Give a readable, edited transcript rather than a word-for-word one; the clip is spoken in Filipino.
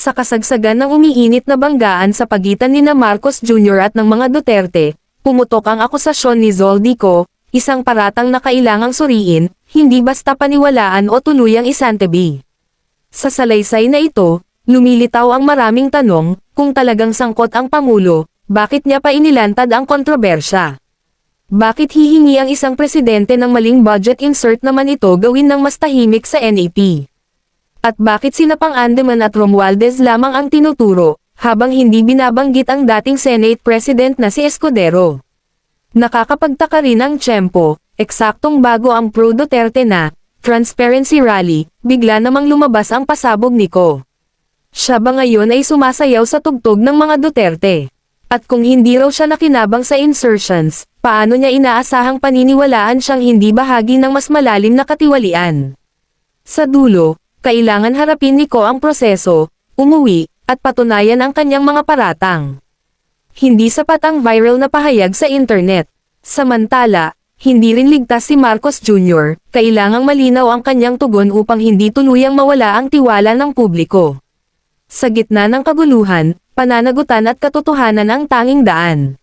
Sa kasagsagan ng umiinit na banggaan sa pagitan nina Marcos Jr. at ng mga Duterte, pumutok ang akusasyon ni Zoldico, isang paratang na kailangang suriin, hindi basta paniwalaan o tuluyang isantabi. Sa salaysay na ito, lumilitaw ang maraming tanong, kung talagang sangkot ang Pangulo, bakit niya pa inilantad ang kontrobersya? Bakit hihingi ang isang presidente ng maling budget insert naman ito gawin ng mas tahimik sa NAP? At bakit sina Pang-Andeman at Romualdez lamang ang tinuturo, habang hindi binabanggit ang dating Senate President na si Escudero? Nakakapagtaka rin ang tiyempo, eksaktong bago ang pro-Duterte na Transparency Rally, bigla namang lumabas ang pasabog ni Ko. Siya ba ngayon ay sumasayaw sa tugtog ng mga Duterte? At kung hindi raw siya nakinabang sa insertions, paano niya inaasahang paniniwalaan siyang hindi bahagi ng mas malalim na katiwalian? Sa dulo, kailangan harapin ni Ko ang proseso, umuwi, at patunayan ang kanyang mga paratang. Hindi sapat ang viral na pahayag sa internet. Samantala, hindi rin ligtas si Marcos Jr., kailangang malinaw ang kanyang tugon upang hindi tuluyang mawala ang tiwala ng publiko. Sa gitna ng kaguluhan, pananagutan at katotohanan ang tanging daan.